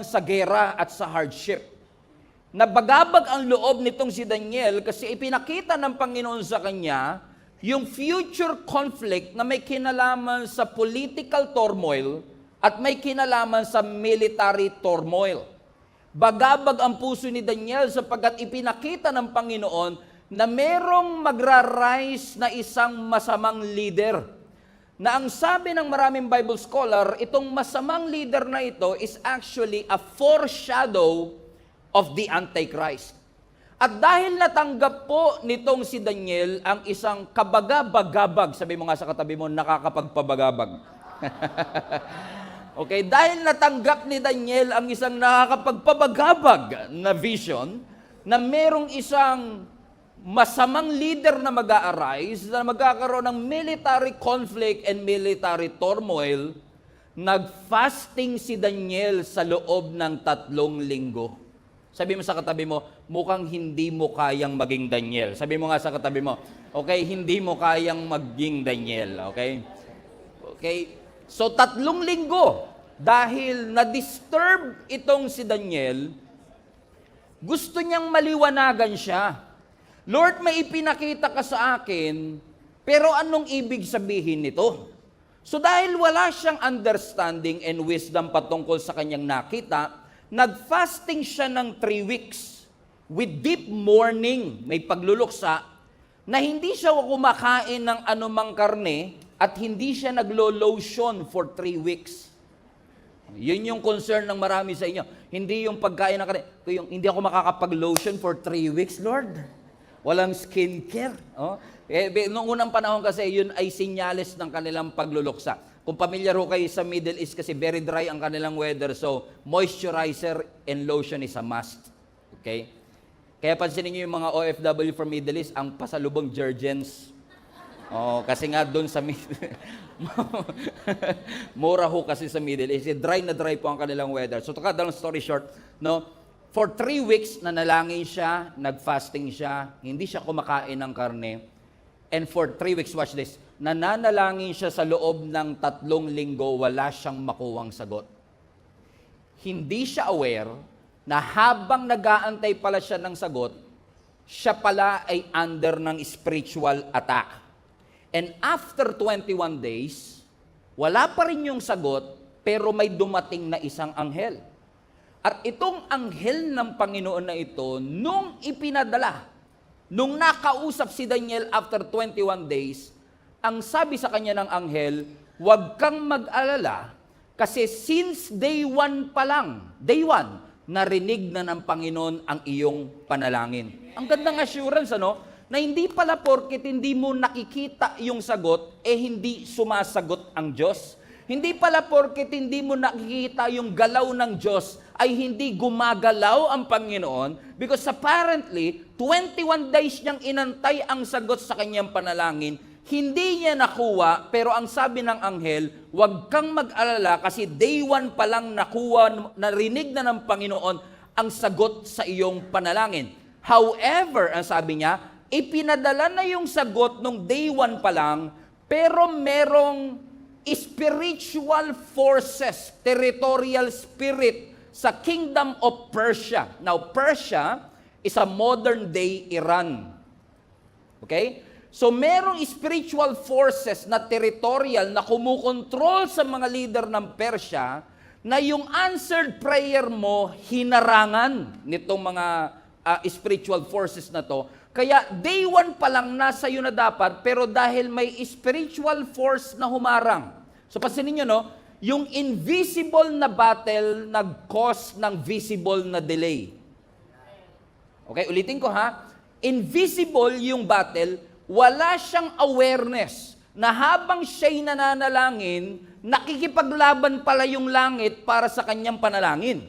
sa gera at sa hardship. Nabagabag ang loob nitong si Daniel kasi ipinakita ng Panginoon sa kanya yung future conflict na may kinalaman sa political turmoil at may kinalaman sa military turmoil. Bagabag ang puso ni Daniel sapagkat ipinakita ng Panginoon na merong magra-rise na isang masamang leader. Na ang sabi ng maraming Bible scholar, itong masamang leader na ito is actually a foreshadow of the Antichrist. At dahil natanggap po nitong si Daniel ang isang kabagabagabag, sabi mo nga sa katabi mo, nakakapagpabagabag. Okay, dahil natanggap ni Daniel ang isang nakakapagpabagabag na vision, na merong isang masamang leader na mag-a-arise, na magkakaroon ng military conflict and military turmoil, nag-fasting si Daniel sa loob ng 3 linggo. Sabi mo sa katabi mo, mukhang hindi mo kayang maging Daniel. Sabi mo nga sa katabi mo, okay, hindi mo kayang maging Daniel. Okay? Okay? So 3 linggo, dahil na-disturb itong si Daniel, gusto niyang maliwanagan siya. Lord, may ipinakita ka sa akin, pero anong ibig sabihin nito? So dahil wala siyang understanding and wisdom patungkol sa kanyang nakita, nag-fasting siya ng 3 weeks with deep mourning, may pagluluksa, na hindi siya kumakain ng anumang karne at hindi siya naglo-lotion for 3 weeks. Yun yung concern ng marami sa inyo. Hindi yung pagkain ng karne. Yung, hindi ako makakapag-lotion for 3 weeks, Lord. Walang skincare. Oh. Noong unang panahon kasi, yun ay sinyales ng kanilang pagluluksa. Kung pamilyar ho kayo sa Middle East kasi very dry ang kanilang weather, so moisturizer and lotion is a must. Okay? Kaya pansinin niyo yung mga OFW from Middle East, ang pasalubong Jergens. Oh, kasi nga doon sa mura ho kasi sa Middle East. Dry na dry po ang kanilang weather. So to cut down story short, no? For 3 weeks, nanalangin siya, nag-fasting siya, hindi siya kumakain ng karne. And for 3 weeks, watch this, nananalangin siya sa loob ng 3 linggo, wala siyang makuwang sagot. Hindi siya aware na habang nag-aantay pala siya ng sagot, siya pala ay under ng spiritual attack. And after 21 days, wala pa rin yung sagot, pero may dumating na isang anghel. At itong anghel ng Panginoon na ito, nung ipinadala, nung nakausap si Daniel after 21 days, ang sabi sa kanya ng anghel, huwag kang mag-alala, kasi since day 1 pa lang, day 1, narinig na ng Panginoon ang iyong panalangin. Ang gandang assurance, ano? Na hindi pala porket hindi mo nakikita yung sagot, hindi sumasagot ang Diyos. Hindi pala porket hindi mo nakikita yung galaw ng Diyos, ay hindi gumagalaw ang Panginoon, because apparently, 21 days niyang inantay ang sagot sa kanyang panalangin, hindi niya nakuha, pero ang sabi ng anghel, huwag kang mag-alala kasi day 1 pa lang nakuha, narinig na ng Panginoon ang sagot sa iyong panalangin. However, ang sabi niya, ipinadala na yung sagot nung day 1 pa lang, pero merong spiritual forces, territorial spirit sa Kingdom of Persia. Now, Persia is a modern day Iran. Okay? So, merong spiritual forces na territorial na kumukontrol sa mga leader ng Persia na yung answered prayer mo, hinarangan nitong mga spiritual forces na to. Kaya day 1 pa lang nasa iyo na dapat, pero dahil may spiritual force na humarang. So pansinin nyo, no? Yung invisible na battle nag-cause ng visible na delay. Okay, ulitin ko ha. Invisible yung battle, wala siyang awareness na habang siya'y nananalangin, nakikipaglaban pala yung langit para sa kanyang panalangin.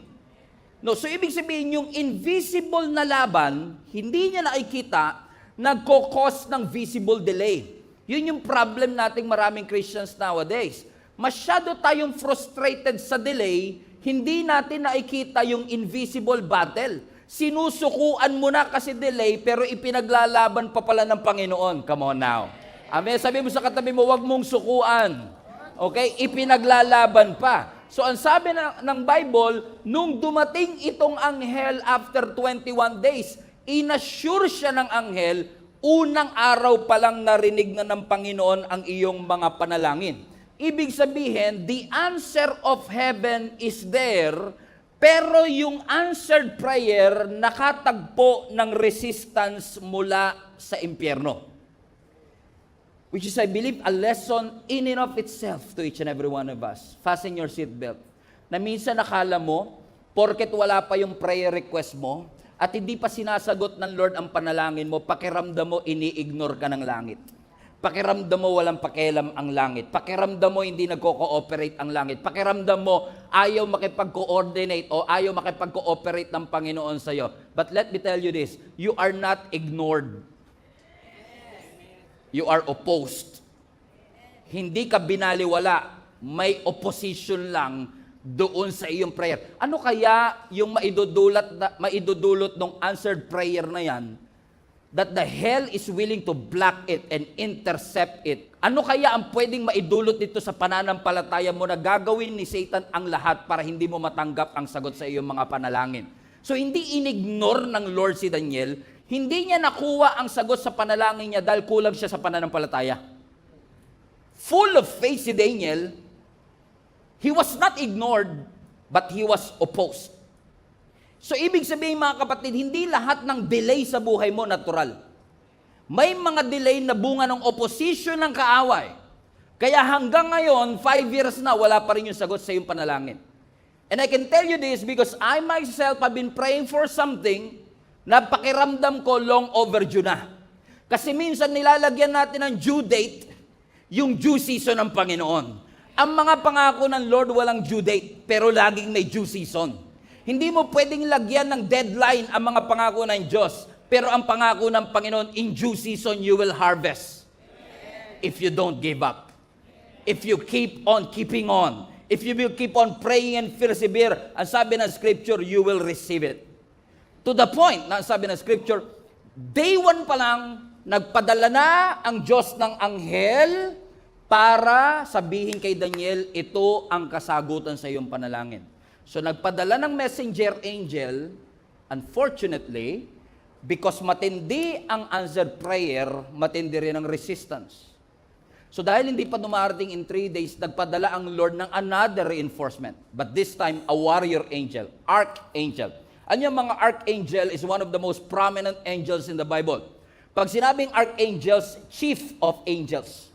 No, so ibig sabihin, yung invisible na laban, hindi niya nakikita, nagko-cause ng visible delay. Yun yung problem nating maraming Christians nowadays. Masyado tayong frustrated sa delay, hindi natin nakikita yung invisible battle. Sinusukuan mo na kasi delay, pero ipinaglalaban pa pala ng Panginoon. Come on now. Amen. Sabi mo sa katabi mo, wag mong sukuan. Okay? Ipinaglalaban pa. So ang sabi ng Bible, nung dumating itong anghel after 21 days, inassure siya ng anghel, unang araw pa lang narinig na ng Panginoon ang iyong mga panalangin. Ibig sabihin, the answer of heaven is there, pero yung answered prayer nakatagpo ng resistance mula sa impyerno. Which is, I believe, a lesson in and of itself to each and every one of us. Fasten your seatbelt. Na minsan nakala mo, porket wala pa yung prayer request mo, at hindi pa sinasagot ng Lord ang panalangin mo, pakiramdam mo, ini-ignore ka ng langit. Pakiramdam mo, walang pakialam ang langit. Pakiramdam mo, hindi nagko-cooperate ang langit. Pakiramdam mo, ayaw makipag-coordinate o ayaw makipag-cooperate ng Panginoon sa'yo. But let me tell you this, you are not ignored. You are opposed. Hindi ka binaliwala. May opposition lang doon sa iyong prayer. Ano kaya yung maidudulot ng answered prayer na yan? That the hell is willing to block it and intercept it. Ano kaya ang pwedeng maidulot dito sa pananampalataya mo na gagawin ni Satan ang lahat para hindi mo matanggap ang sagot sa iyong mga panalangin? So hindi inignore ng Lord si Daniel. Hindi niya nakuha ang sagot sa panalangin niya dahil kulang siya sa pananampalataya. Full of faith si Daniel, he was not ignored, but he was opposed. So ibig sabihin mga kapatid, hindi lahat ng delay sa buhay mo natural. May mga delay na bunga ng opposition ng kaaway. Kaya hanggang ngayon, 5 years na, wala pa rin yung sagot sa iyong panalangin. And I can tell you this because I myself have been praying for something na pakiramdam ko long overdue na. Kasi minsan nilalagyan natin ng due date, yung due season ng Panginoon. Ang mga pangako ng Lord walang due date, pero laging may due season. Hindi mo pwedeng lagyan ng deadline ang mga pangako ng Diyos, pero ang pangako ng Panginoon, in due season you will harvest. If you don't give up. If you keep on keeping on. If you will keep on praying and persevere, ang sabi ng Scripture, you will receive it. To the point, na sabi ng Scripture, day 1 pa lang, nagpadala na ang Diyos ng anghel para sabihin kay Daniel, ito ang kasagutan sa iyong panalangin. So nagpadala ng messenger angel, unfortunately, because matindi ang answered prayer, matindi rin ang resistance. So dahil hindi pa dumarating in 3 days, nagpadala ang Lord ng another reinforcement. But this time, a warrior angel, archangel. Ano yung mga archangel is one of the most prominent angels in the Bible. Pag sinabing archangels, chief of angels.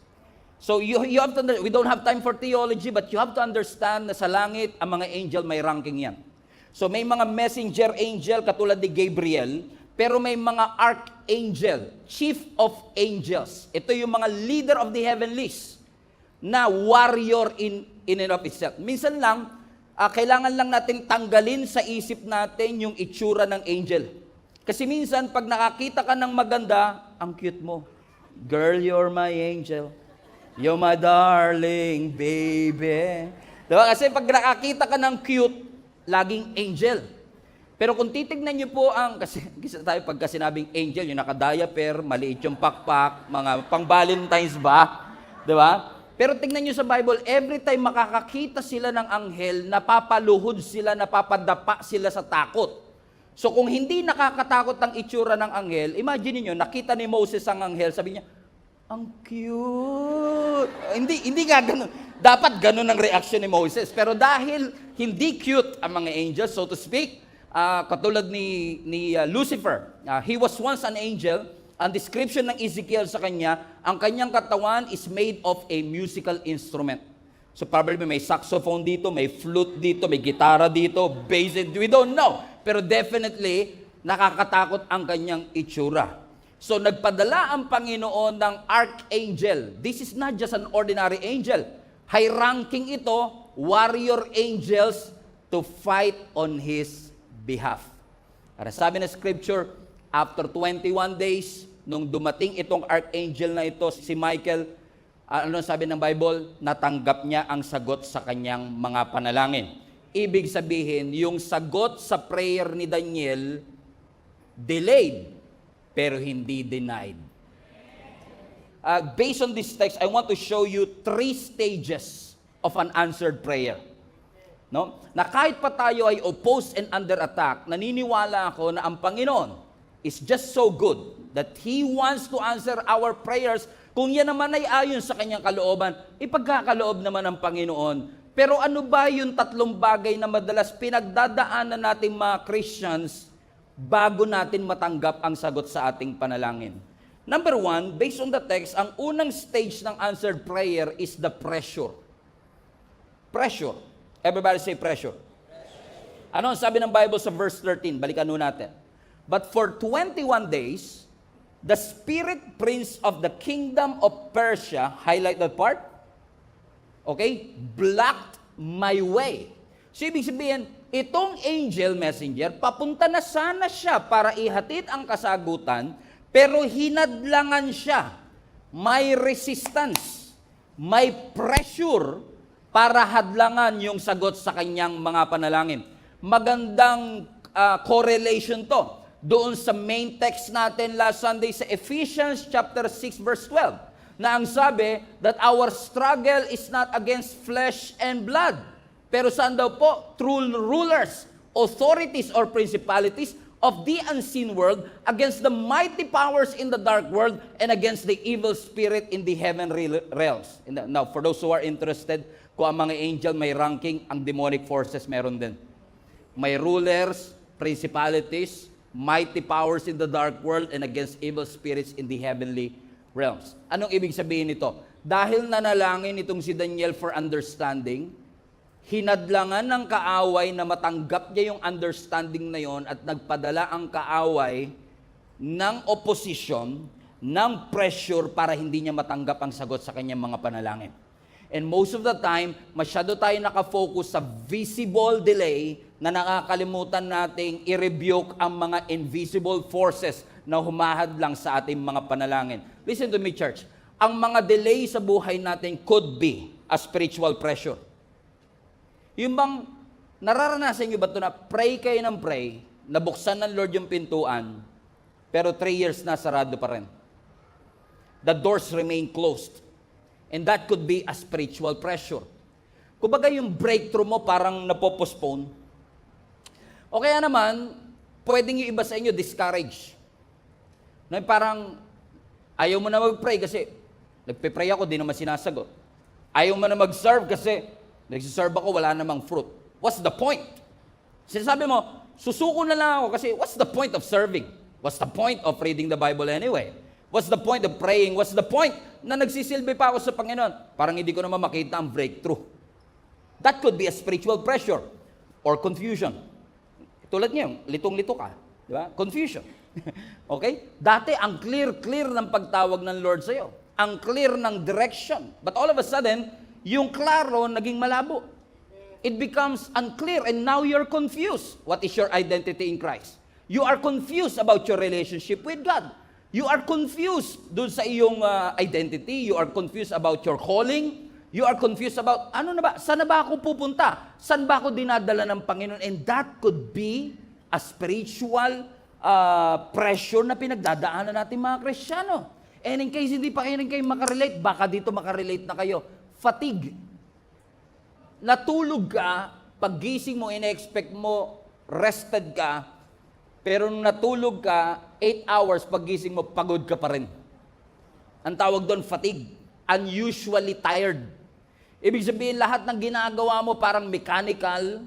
So you have to, we don't have time for theology, but you have to understand na sa langit, ang mga angel may ranking yan. So may mga messenger angel katulad ni Gabriel, pero may mga archangel, chief of angels. Ito yung mga leader of the heavenlies na warrior in and of itself. Minsan lang, kailangan lang natin tanggalin sa isip natin yung itsura ng angel. Kasi minsan, pag nakakita ka ng maganda, ang cute mo. Girl, you're my angel. You're my darling baby. Diba? Kasi pag nakakita ka ng cute, laging angel. Pero kung titignan niyo po kasi tayo pagka sinabing angel, yung naka-diaper, maliit yung pakpak, mga pang-Valentine's ba? Diba? Pero tingnan nyo sa Bible, every time makakakita sila ng anghel, napapaluhod sila, napapadapa sila sa takot. So kung hindi nakakatakot ang itsura ng anghel, imagine niyo nakita ni Moses ang anghel, sabi niya, ang cute. Hindi nga ganun. Dapat ganun ang reaction ni Moses. Pero dahil hindi cute ang mga angels, so to speak, katulad ni Lucifer, he was once an angel. Ang description ng Ezekiel sa kanya, ang kanyang katawan is made of a musical instrument. So probably may saxophone dito, may flute dito, may gitara dito, bass, we don't know. Pero definitely, nakakatakot ang kanyang itsura. So nagpadala ang Panginoon ng archangel. This is not just an ordinary angel. High ranking ito, warrior angels to fight on his behalf. Para sabi ng Scripture, after 21 days, nung dumating itong archangel na ito, si Michael, ano sabi ng Bible? Natanggap niya ang sagot sa kanyang mga panalangin. Ibig sabihin, yung sagot sa prayer ni Daniel, delayed, pero hindi denied. Based on this text, I want to show you 3 stages of an answered prayer. No? Na kahit pa tayo ay opposed and under attack, naniniwala ako na ang Panginoon is just so good that He wants to answer our prayers. Kung yan naman ay ayon sa kanyang kalooban, ipagkakaloob naman ng Panginoon. Pero ano ba yung tatlong bagay na madalas pinagdadaanan nating mga Christians bago natin matanggap ang sagot sa ating panalangin? Number one, based on the text, ang unang stage ng answered prayer is the pressure. Pressure. Everybody say pressure. Ano ang sabi ng Bible sa verse 13? Balikan nun natin. But for 21 days, the spirit prince of the kingdom of Persia, highlight that part, okay, blocked my way. So ibig sabihin, itong angel messenger, papunta na sana siya para ihatid ang kasagutan, pero hinadlangan siya. May resistance, may pressure, para hadlangan yung sagot sa kanyang mga panalangin. Magandang correlation to doon sa main text natin last Sunday sa Ephesians chapter 6 verse 12 na ang sabi that our struggle is not against flesh and blood. Pero saan daw po? Through rulers, authorities, or principalities of the unseen world, against the mighty powers in the dark world, and against the evil spirit in the heavenly realms. Now, for those who are interested, kung ang mga angel may ranking, ang demonic forces meron din. May rulers, principalities, mighty powers in the dark world, and against evil spirits in the heavenly realms. Anong ibig sabihin nito? Dahil nanalangin itong si Daniel for understanding, hinadlangan ng kaaway na matanggap niya yung understanding na yon at nagpadala ang kaaway ng opposition, ng pressure para hindi niya matanggap ang sagot sa kanyang mga panalangin. And most of the time, masyado tayo nakafocus sa visible delay na nakakalimutan nating i-rebuke ang mga invisible forces na humahadlang sa ating mga panalangin. Listen to me, church. Ang mga delay sa buhay natin could be a spiritual pressure. Yung bang nararanasan nyo ba ito na pray kayo ng pray, nabuksan ng Lord yung pintuan, pero 3 years na sarado pa rin. The doors remain closed. And that could be a spiritual pressure. Kumbaga yung breakthrough mo parang napopostpone. O kaya naman, pwedeng yung iba sa inyo discourage. Na parang ayaw mo na mag-pray kasi nagpe-pray ako, di naman sinasagot. Ayaw mo na mag-serve kasi nagsiserve ako, wala namang fruit. What's the point? Sinasabi mo, susuko na lang ako kasi what's the point of serving? What's the point of reading the Bible anyway? What's the point of praying? What's the point na nagsisilbi pa ako sa Panginoon? Parang hindi ko naman makita ang breakthrough. That could be a spiritual pressure or confusion. Tulad niyo, litong-lito ka. Di ba? Confusion. Okay? Dati, ang clear ng pagtawag ng Lord sa'yo. Ang clear ng direction. But all of a sudden, yung klaro naging malabo. It becomes unclear and now you're confused. What is your identity in Christ? You are confused about your relationship with God. You are confused dun sa iyong identity. You are confused about your calling. You are confused about, ano na ba? Saan na ba ako pupunta? Saan ba ako dinadala ng Panginoon? And that could be a spiritual pressure na pinagdadaanan natin mga Kristiyano. And in case hindi pa kayo makarelate, baka dito makarelate na kayo. Fatigue. Natulog ka, paggising mo, ina-expect mo, rested ka, pero nung natulog ka, 8 hours, paggising mo, pagod ka pa rin. Ang tawag doon, fatigue. Unusually tired. Ibig sabihin, lahat ng ginagawa mo parang mechanical,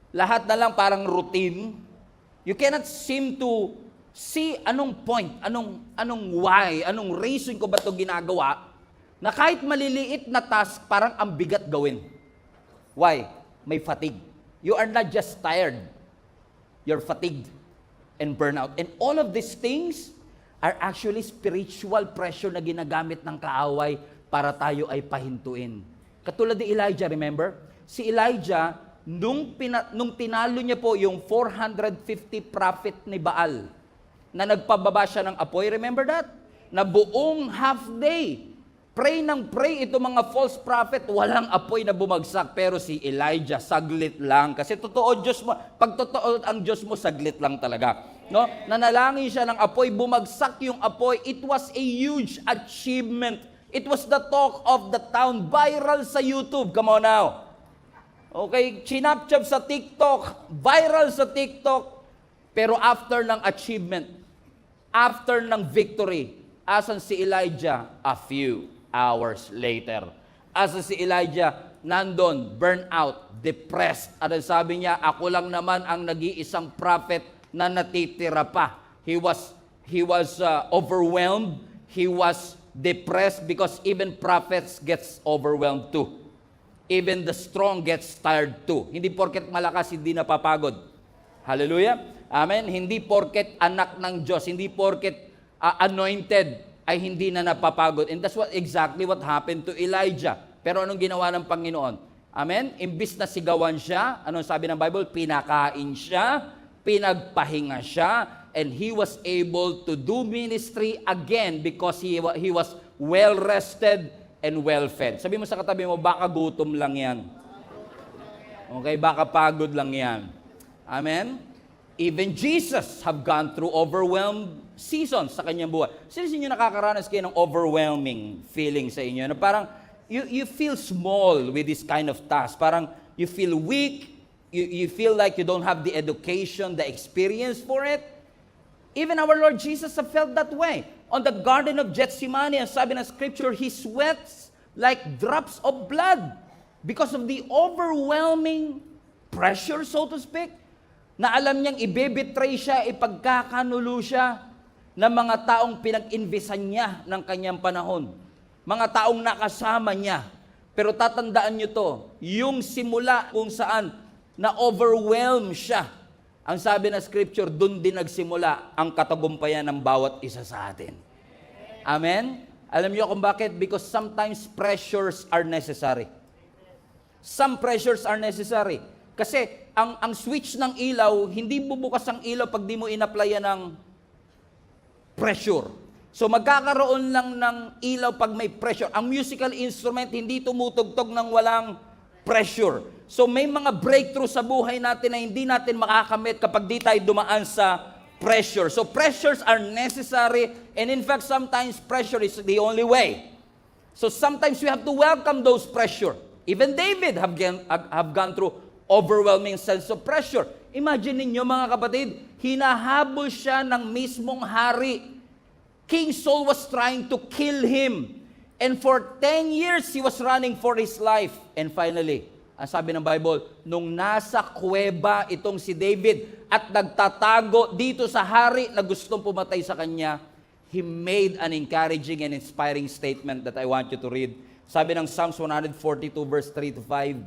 lahat na lang parang routine. You cannot seem to see anong point, anong why, anong reason ko ba ito ginagawa, na kahit maliliit na task, parang ang bigat gawin. Why? May fatigue. You are not just tired. You're fatigued and burnout. And all of these things are actually spiritual pressure na ginagamit ng kaaway para tayo ay pahintuin. Katulad ni Elijah, remember? Si Elijah, nung tinalo niya po yung 450 prophet ni Baal, na nagpababa siya ng apoy, remember that? Na buong half day, pray ng pray ito mga false prophet, walang apoy na bumagsak. Pero si Elijah, saglit lang. Kasi totoo Diyos mo, pag totoo ang Diyos mo, saglit lang talaga. No? Nanalangin siya ng apoy, bumagsak yung apoy. It was a huge achievement. It was the talk of the town, viral sa YouTube. Come on now. Okay, chinap-chap sa TikTok, viral sa TikTok, pero after ng achievement, after ng victory, asan si Elijah? A few hours later. Asan si Elijah? Nandun, burnout, depressed. At sabi niya, ako lang naman ang nag-iisang prophet na natitira pa. He was overwhelmed. He was depressed because even prophets gets overwhelmed too. Even the strong gets tired too. Hindi porket malakas, hindi napapagod. Hallelujah. Amen. Hindi porket anak ng Diyos, hindi porket anointed, ay hindi na napapagod. And that's exactly what happened to Elijah. Pero anong ginawa ng Panginoon? Amen. Imbis na sigawan siya, anong sabi ng Bible? Pinakain siya, pinagpahinga siya, and he was able to do ministry again because he was well-rested and well-fed. Sabi mo sa katabi mo, baka gutom lang yan. Okay, baka pagod lang yan. Amen? Even Jesus have gone through overwhelmed seasons sa kanyang buhay. Sino sa inyo nakakaranas kayo ng overwhelming feeling sa inyo? Na parang you feel small with this kind of task. Parang you feel weak. You feel like you don't have the education, the experience for it. Even our Lord Jesus have felt that way. On the Garden of Gethsemane, ang sabi ng Scripture, He sweats like drops of blood because of the overwhelming pressure, so to speak, na alam niyang ibebetray siya, ipagkakanulo siya ng mga taong pinag-invisan niya ng kanyang panahon. Mga taong nakasama niya. Pero tatandaan niyo to, yung simula kung saan na-overwhelm siya, ang sabi ng Scripture, dun din nagsimula ang katagumpayan ng bawat isa sa atin. Amen? Alam niyo kung bakit? Because sometimes pressures are necessary. Some pressures are necessary. Kasi ang switch ng ilaw, hindi bubukas ang ilaw pag di mo in-applyan ng pressure. So magkakaroon lang ng ilaw pag may pressure. Ang musical instrument hindi tumutugtog ng walang pressure. So may mga breakthrough sa buhay natin na hindi natin makakamit kapag di tayo dumaan sa pressure. So pressures are necessary, and in fact sometimes pressure is the only way. So sometimes we have to welcome those pressure. Even David have gone through overwhelming sense of pressure. Imagine ninyo mga kapatid, hinahabol siya ng mismong hari. King Saul was trying to kill him. And for 10 years, he was running for his life. And finally, ang sabi ng Bible, nung nasa kuweba itong si David at nagtatago dito sa hari na gustong pumatay sa kanya, he made an encouraging and inspiring statement that I want you to read. Sabi ng Psalms 142 verse 3 to 5,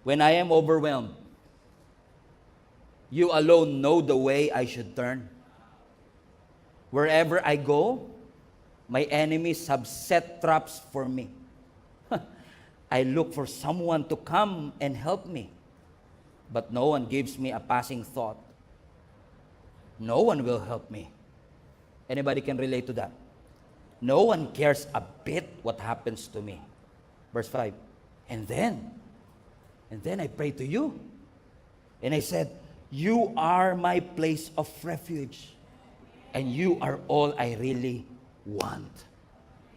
when I am overwhelmed, you alone know the way I should turn. Wherever I go, my enemies have set traps for me. I look for someone to come and help me, but no one gives me a passing thought. No one will help me. Anybody can relate to that? No one cares a bit what happens to me. Verse 5, and then I prayed to you, and I said, you are my place of refuge, and you are all I really want.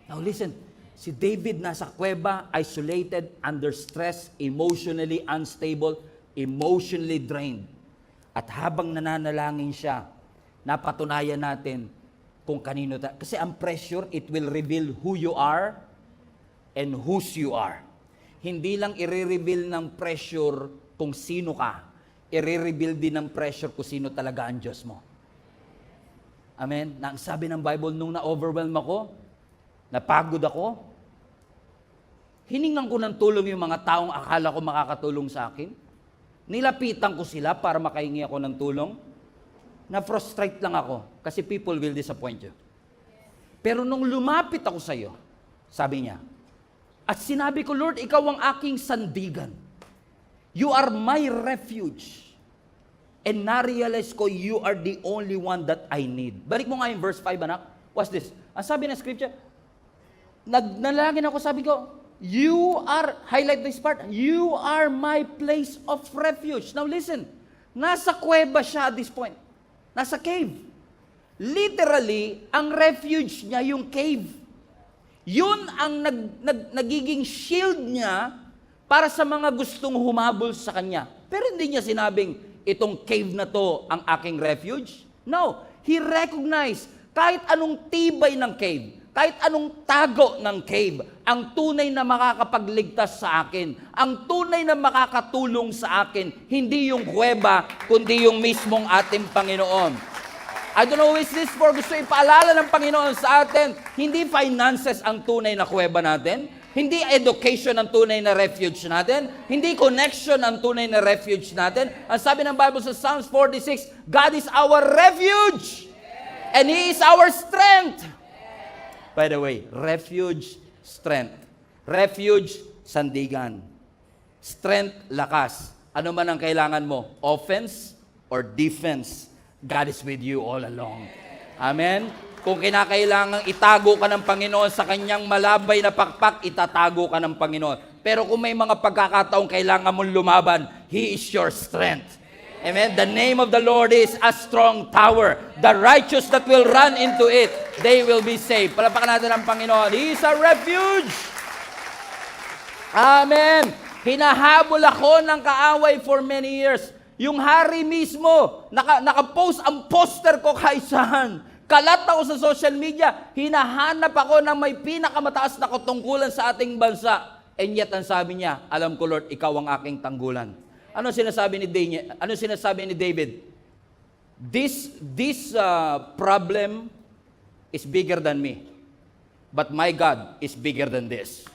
Now listen, si David nasa kuweba, isolated, under stress, emotionally unstable, emotionally drained. At habang nananalangin siya, napatunayan natin kung kanino tayo. Kasi ang pressure, it will reveal who you are and whose you are. Hindi lang i-reveal ng pressure kung sino ka, i-reveal din ng pressure kung sino talaga ang Diyos mo. Amen? Na ang sabi ng Bible, nung na-overwhelm ako, napagod ako, hiningan ko ng tulong yung mga taong akala ko makakatulong sa akin. Nilapitan ko sila para makahingi ako ng tulong. Na-frustrate lang ako kasi people will disappoint you. Pero nung lumapit ako sa iyo, sabi niya, at sinabi ko, Lord, ikaw ang aking sandigan. You are my refuge. And na-realize ko, you are the only one that I need. Balik mo nga yung verse 5, anak. What's this? Ang sabi ng scripture, nagnalangin ako, sabi ko, you are, highlight this part, you are my place of refuge. Now listen, nasa kuweba siya at this point. Nasa cave. Literally, ang refuge niya yung cave. Yun ang nagiging shield niya para sa mga gustong humabol sa kanya. Pero hindi niya sinabing, itong cave na to ang aking refuge. No, he recognized kahit anong tibay ng cave, kahit anong tago ng cave, ang tunay na makakapagligtas sa akin, ang tunay na makakatulong sa akin, hindi yung kuweba, kundi yung mismong ating Panginoon. I don't know who is this for. Gusto ipaalala ng Panginoon sa atin, hindi finances ang tunay na kuweba natin, hindi education ang tunay na refuge natin, hindi connection ang tunay na refuge natin. Ang sabi ng Bible sa Psalms 46, God is our refuge and He is our strength. By the way, refuge, strength. Refuge, sandigan. Strength, lakas. Ano man ang kailangan mo, offense or defense, God is with you all along. Amen? Kung kinakailangang itago ka ng Panginoon sa kanyang malabay na pakpak, itatago ka ng Panginoon. Pero kung may mga pagkakataong kailangan mong lumaban, He is your strength. Amen? The name of the Lord is a strong tower. The righteous that will run into it, they will be saved. Palapakan natin ang Panginoon. He is a refuge. Amen. Hinahabol ako ng kaaway for many years. Yung hari mismo, nakapost ang poster ko kaisahan. Kalat ako sa social media, hinahanap ako ng may pinakamataas na katungkulan sa ating bansa. And yet, ang sabi niya, alam ko Lord, ikaw ang aking tanggulan. Ano sinasabi ni David? This problem is bigger than me. But my God is bigger than this.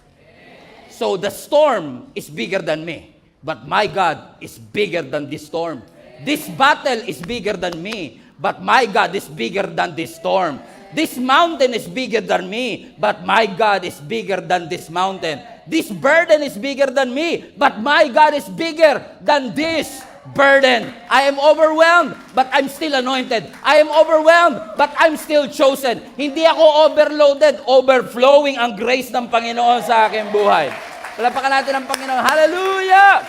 So the storm is bigger than me. But my God is bigger than this storm. This battle is bigger than me. But my God is bigger than this storm. This mountain is bigger than me. But my God is bigger than this mountain. This burden is bigger than me. But my God is bigger than this burden. I am overwhelmed, but I'm still anointed. I am overwhelmed, but I'm still chosen. Hindi ako overloaded, overflowing ang grace ng Panginoon sa aking buhay. Palapakan natin ang Panginoon. Hallelujah!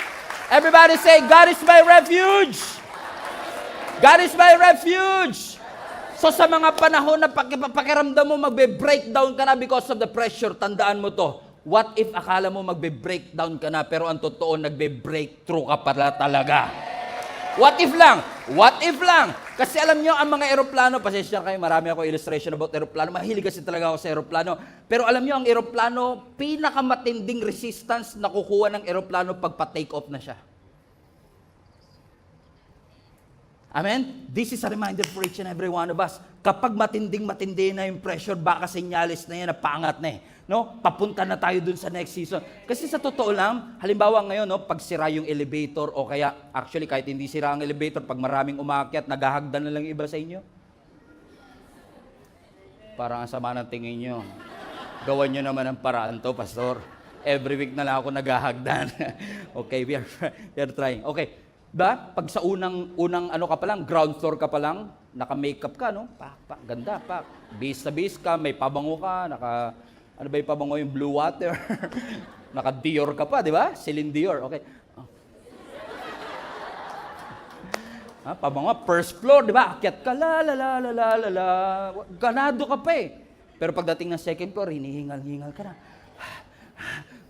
Everybody say, God is my refuge. God is my refuge. So sa mga panahon na pakiramdam mo magbe-breakdown ka na because of the pressure, tandaan mo to. What if akala mo magbe-breakdown ka na pero ang totoo nagbe-breakthrough ka pala talaga? What if lang? What if lang? Kasi alam nyo, ang mga eroplano, pasensya kayo, marami ako illustration about eroplano. Mahilig kasi talaga ako sa eroplano. Pero alam nyo, ang eroplano, pinakamatinding resistance na kukuha ng eroplano pag pa-take off na siya. Amen? This is a reminder for each and every one of us. Kapag matinding-matindi na yung pressure, baka senyalis na yan, na pangat na eh. No? Papunta na tayo dun sa next season. Kasi sa totoo lang, halimbawa ngayon, no, pag sira yung elevator, o kaya, actually, kahit hindi sira ang elevator, pag maraming umakyat, naghahagdan na lang yung iba sa inyo. Parang ang sama ng tingin nyo. Gawan nyo naman ang paraan to, Pastor. Every week na lang ako naghahagdan. Okay, we are trying. Okay. Ba? Pag sa unang ano ka pa lang, ground floor ka pa lang, naka-makeup ka, no? Ganda, Bis na bis ka, may pabango ka, ano ba yung pabango, yung blue water? Naka-Dior ka pa, di ba? Celine Dior, okay. Pabango, first floor, di ba? Akyat ka, la. Ganado ka pa eh. Pero pagdating ng second floor, hinihingal-hingal ka na.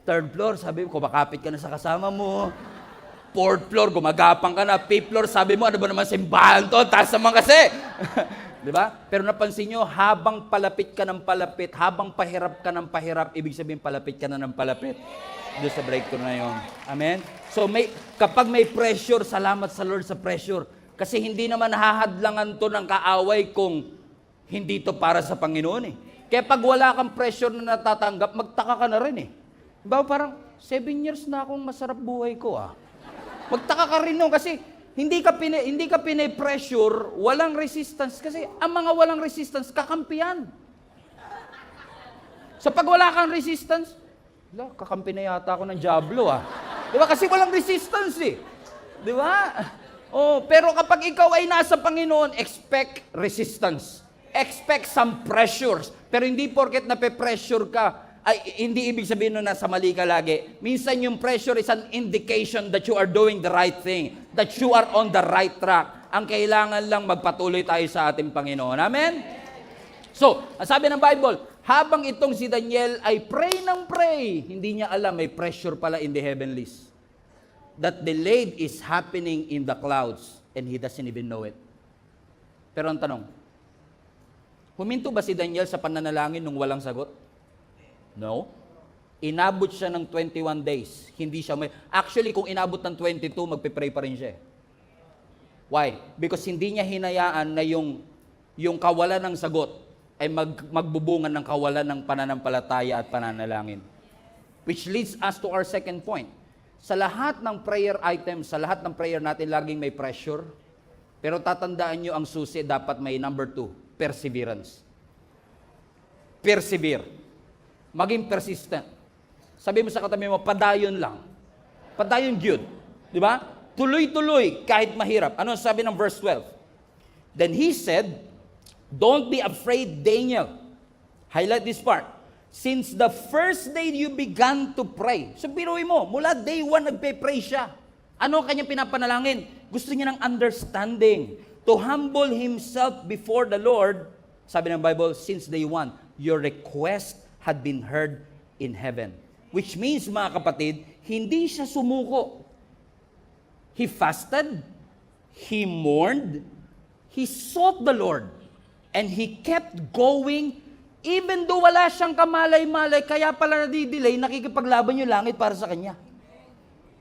Third floor, sabi mo, kumakapit ka na sa kasama mo. Fourth floor, gumagapang ka na. Fifth floor, sabi mo, ano ba naman simbahan to? Taas naman kasi. Di ba? Pero napansin nyo, habang palapit ka ng palapit, habang pahirap ka ng pahirap, ibig sabihin palapit ka na ng palapit. Doon sa breakthrough na yun. Amen? So, kapag may pressure, salamat sa Lord sa pressure. Kasi hindi naman hahadlangan to ng kaaway kung hindi to para sa Panginoon eh. Kaya pag wala kang pressure na natatanggap, magtaka ka na rin eh. Diba? Parang, 7 years na akong masarap buhay ko ah. Magtaka ka rin nun kasi hindi ka pine-pressure, walang resistance. Kasi ang mga walang resistance, kakampiyan. So pag wala kang resistance, kakampi na yata ako ng Diablo ah. Di ba? Kasi walang resistance eh. Di ba? Oh, pero kapag ikaw ay nasa Panginoon, expect resistance. Expect some pressures. Pero hindi porket nape-pressure ka, ay hindi ibig sabihin na nasa mali ka lagi. Minsan yung pressure is an indication that you are doing the right thing, that you are on the right track. Ang kailangan lang magpatuloy tayo sa ating Panginoon. Amen? So, ang sabi ng Bible, Habang itong si Daniel ay pray ng pray, hindi niya alam may pressure pala in the heavenlies. That delayed is happening in the clouds and he doesn't even know it. Pero ang tanong, huminto ba si Daniel sa pananalangin nung walang sagot? No. Inabot siya ng 21 days. Hindi siya Actually, kung inabot ng 22, magpe-pray pa rin siya. Why? Because hindi niya hinayaan na yung kawalan ng sagot ay magbubungan ng kawalan ng pananampalataya at pananalangin. Which leads us to our second point. Sa lahat ng prayer items, sa lahat ng prayer natin, laging may pressure. Pero tatandaan nyo, ang susi dapat may number 2, perseverance. Persevere. Maging persistent. Sabi mo sa katabi mo, padayon lang. Padayon Jude. Di ba? Tuloy-tuloy, kahit mahirap. Ano sabi ng verse 12? Then he said, don't be afraid, Daniel. Highlight this part. Since the first day you began to pray. So biruin mo, mula day 1 nagpe-pray siya. Ano kanyang pinapanalangin? Gusto niya ng understanding. To humble himself before the Lord. Sabi ng Bible, since day 1, your request had been heard in heaven. Which means, mga kapatid, hindi siya sumuko. He fasted, he mourned, he sought the Lord, and he kept going. Even though wala siyang kamalay-malay, kaya pala nadidelay, nakikipaglaban yung langit para sa kanya.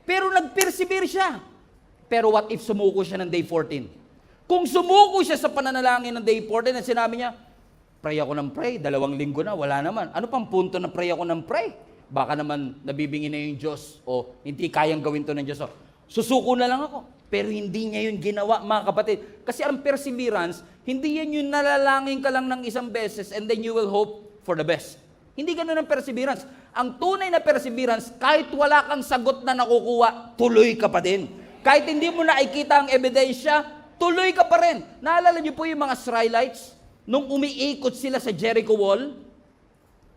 Pero nag-persevere siya. Pero what if sumuko siya ng day 14? Kung sumuko siya sa pananalangin ng day 14 at sinabi niya, pray ako ng pray, 2 linggo na, wala naman. Ano pang punto na pray ako ng pray? Baka naman nabibingi na yung Diyos o hindi kayang gawin to ng Diyos. O, susuko na lang ako. Pero hindi niya yun ginawa, mga kapatid. Kasi ang perseverance, hindi yan yung nalalangin ka lang ng isang beses and then you will hope for the best. Hindi ganun ang perseverance. Ang tunay na perseverance, kahit wala kang sagot na nakukuha, tuloy ka pa din. Kahit hindi mo nakikita ang ebidensya, tuloy ka pa rin. Naalala niyo po yung mga Israelites, nung umiikot sila sa Jericho Wall,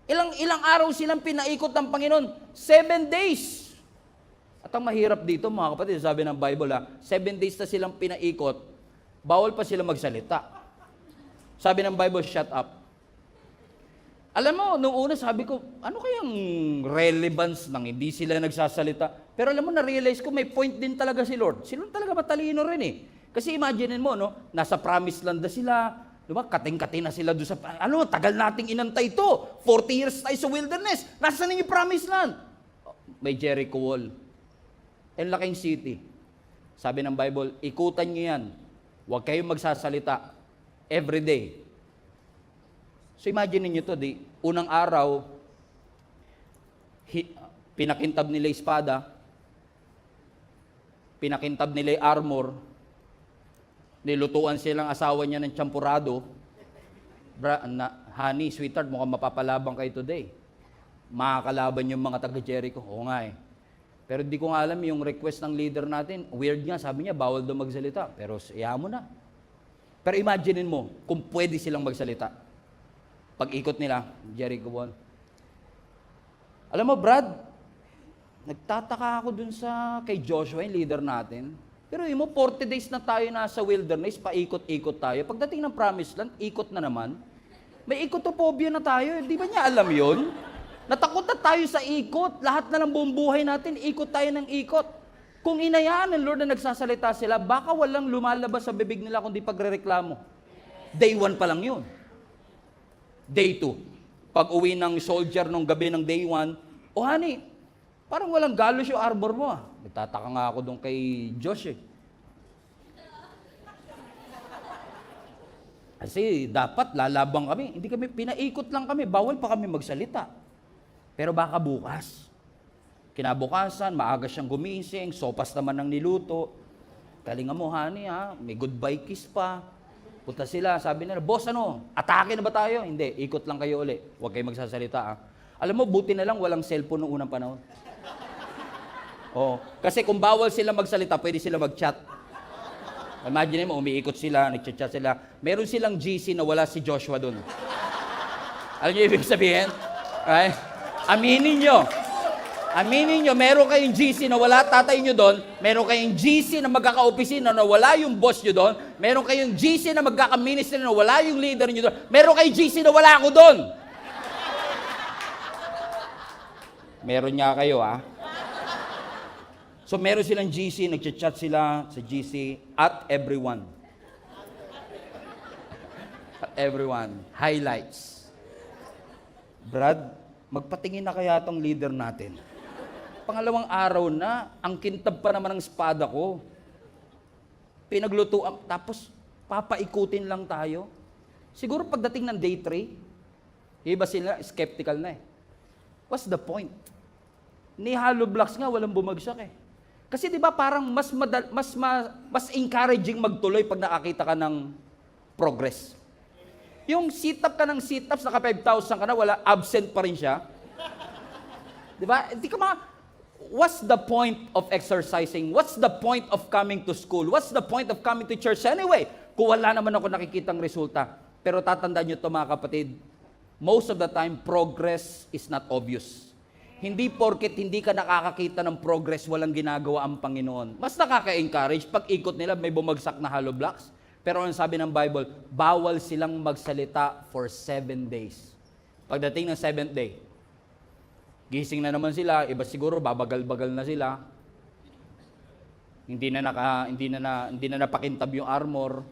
ilang araw silang pinaikot ng Panginoon? 7 days. At ang mahirap dito, mga kapatid, sabi ng Bible, 7 days na silang pinaikot, bawal pa sila magsalita. Sabi ng Bible, shut up. Alam mo, nung una sabi ko, ano kayang relevance ng hindi sila nagsasalita? Pero alam mo, na-realize ko, may point din talaga si Lord. Si Lord talaga matalino rin eh. Kasi imagine mo, no, nasa promised land na sila, diba? Kating-kating na sila doon sa, tagal nating inantay ito. 40 years tayo sa wilderness. Nasaan yung promised land? May Jericho Wall. And laking city. Sabi ng Bible, ikutan nyo yan. Huwag kayong magsasalita. Every day. So imagine niyo to, unang araw, pinakintab nila yung espada, pinakintab nila yung armor, nilutuan silang asawa niya ng champurado. Honey, sweetheart, mukhang mapapalabang kayo today. Makakalaban yung mga taga-Jericho. Oo nga eh. Pero di ko nga alam yung request ng leader natin. Weird nga, sabi niya, bawal daw magsalita. Pero iya mo na. Pero imaginein mo, kung pwede silang magsalita. Pag-ikot nila, Jericho Wall. Alam mo, Brad, nagtataka ako dun kay Joshua, yung leader natin. Pero mo, 40 days na tayo nasa wilderness, paikot-ikot tayo. Pagdating ng promised land, ikot na naman. May ikotophobia na tayo. Di ba niya alam yon? Natakot na tayo sa ikot. Lahat na ng buong buhay natin, ikot tayo ng ikot. Kung inayaan ng Lord na nagsasalita sila, baka walang lumalabas sa bibig nila kundi pagrereklamo. Day 1 pa lang yun. Day 2. Pag uwi ng soldier nung gabi ng day 1, honey, parang walang galos yung arbor mo ah. Nagtataka nga ako doon kay Josh eh. Kasi dapat lalabang kami. Hindi kami, pinaikot lang kami. Bawal pa kami magsalita. Pero baka bukas. Kinabukasan, maaga siyang gumising, sopas naman ng niluto. Kalinga mo, honey ha, may goodbye kiss pa. Punta sila, sabi nila, boss atake na ba tayo? Hindi, ikot lang kayo uli. Huwag kayo magsasalita ha. Alam mo, buti na lang walang cellphone noong unang panahon. Kasi kung bawal sila magsalita, pwede sila mag-chat. Imagine mo, umiikot sila, nag-chat sila. Meron silang GC na wala si Joshua doon. Alam niyo ibig sabihin? Right? Aminin nyo, meron kayong GC na wala tatay nyo doon, meron kayong GC na magkaka-opisina na wala yung boss nyo doon, meron kayong GC na magkaka-ministry na wala yung leader nyo doon, meron kayong GC na wala ako doon. Meron nga kayo, ah. So meron silang GC, nagchat-chat sila sa GC at everyone. At everyone. Highlights. Brad, magpatingin na kaya tong leader natin. Pangalawang araw na, ang kintab pa naman ng espada ko. Pinaglutuan, tapos papaikutin lang tayo. Siguro pagdating ng day 3, iba sila, skeptical na eh. What's the point? Ni hollow blocks nga, walang bumagsak eh. Kasi di ba parang mas encouraging magtuloy pag nakakita ka ng progress. Yung sit-up ka ng sit-ups, naka 5,000 ka na, wala, absent pa rin siya. Di ba? What's the point of exercising? What's the point of coming to school? What's the point of coming to church anyway? Kung wala naman ako nakikitang resulta. Pero tatandaan nyo ito mga kapatid, most of the time, progress is not obvious. Hindi porket hindi ka nakakakita ng progress, walang ginagawa ang Panginoon. Mas nakaka-encourage, pag ikot nila, may bumagsak na hollow blocks. Pero ang sabi ng Bible, bawal silang magsalita for 7 days. Pagdating ng 7th day, gising na naman sila, iba siguro babagal-bagal na sila. Hindi na napakintab yung armor.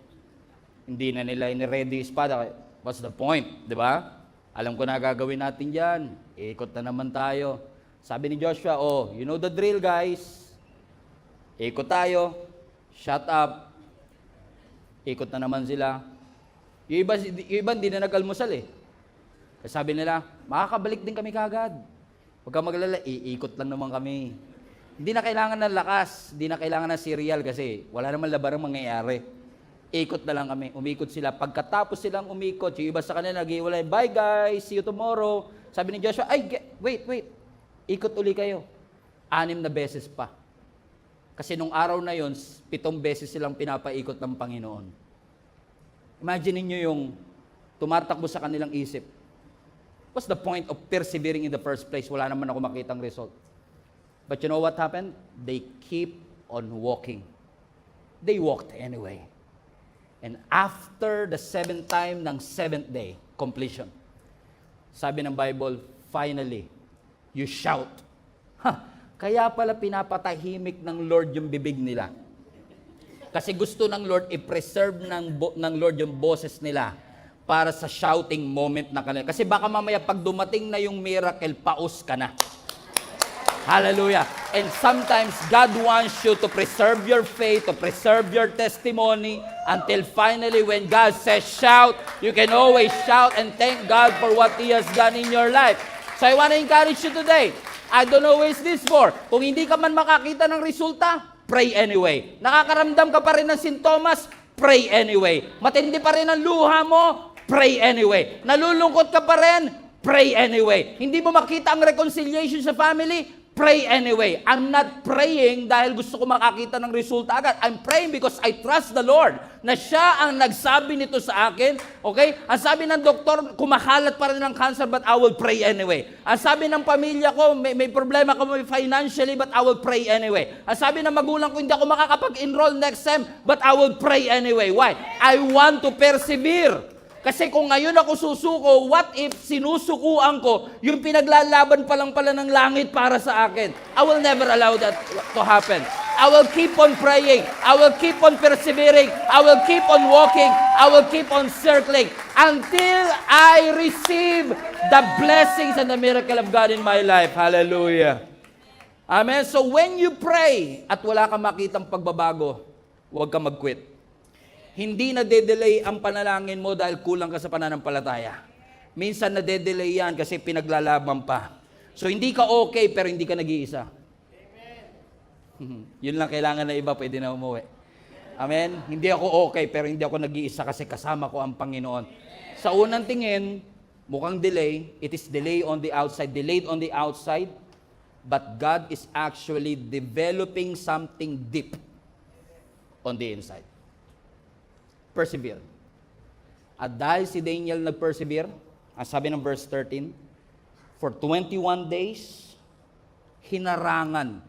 Hindi na nila ini-ready espada. What's the point, di ba? Alam ko na gagawin natin diyan. Ikot na naman tayo. Sabi ni Joshua, oh, you know the drill, guys. Ikot tayo. Shut up. Ikot na naman sila. Yung iba hindi na nag-almusal eh. Kasi sabi nila, makakabalik din kami kagad. Huwag kang maglala, iikot lang naman kami. Hindi na kailangan ng lakas, hindi na kailangan ng cereal kasi wala naman labarang mangyayari. Ikot na lang kami, umikot sila. Pagkatapos silang umikot, yung iba sa kanila nag-iwalay, bye guys, see you tomorrow. Sabi ni Joshua, wait, ikot uli kayo. 6 na beses pa. Kasi nung araw na yon, 7 beses silang pinapaikot ng Panginoon. Imagine niyo yung tumatakbo sa kanilang isip. What's the point of persevering in the first place? Wala naman ako makitang result. But you know what happened? They keep on walking. They walked anyway. And after the 7th time ng 7th day, completion. Sabi ng Bible, finally, you shout. Kaya pala pinapatahimik ng Lord yung bibig nila. Kasi gusto ng Lord i-preserve ng Lord yung boses nila para sa shouting moment na kanila. Kasi baka mamaya pag dumating na yung miracle, paus ka na. Hallelujah. And sometimes God wants you to preserve your faith, to preserve your testimony until finally when God says shout, you can always shout and thank God for what He has done in your life. So I want to encourage you today. I don't know who is this for. Kung hindi ka man makakita ng resulta, pray anyway. Nakakaramdam ka pa rin ng sintomas, pray anyway. Matindi pa rin ang luha mo, pray anyway. Nalulungkot ka pa rin, pray anyway. Hindi mo makita ang reconciliation sa family, pray anyway. I'm not praying dahil gusto ko makakita ng resulta agad. I'm praying because I trust the Lord na siya ang nagsabi nito sa akin. Okay? Ang sabi ng doktor, kumakalat pa rin ng cancer but I will pray anyway. Ang sabi ng pamilya ko, may problema ko financially but I will pray anyway. Ang sabi ng magulang ko, hindi ako makakapag-enroll next sem but I will pray anyway. Why? I want to persevere. Kasi kung ngayon ako susuko, what if sinusukuan ko yung pinaglalaban pa lang pala ng langit para sa akin? I will never allow that to happen. I will keep on praying. I will keep on persevering. I will keep on walking. I will keep on circling until I receive the blessings and the miracle of God in my life. Hallelujah. Amen. So when you pray at wala kang makitang pagbabago, huwag kang mag-quit. Hindi na de-delay ang panalangin mo dahil kulang ka sa pananampalataya. Minsan na de-delay yan kasi pinaglalaban pa. So hindi ka okay pero hindi ka nag-iisa. Amen. Yun lang kailangan na iba, pwede na umuwi. Amen? Hindi ako okay pero hindi ako nag-iisa kasi kasama ko ang Panginoon. Sa unang tingin, mukhang delay. It is delay on the outside, delayed on the outside. But God is actually developing something deep on the inside. Persevere. At dahil si Daniel nag-persevere, ang sabi ng verse 13, for 21 days, hinarangan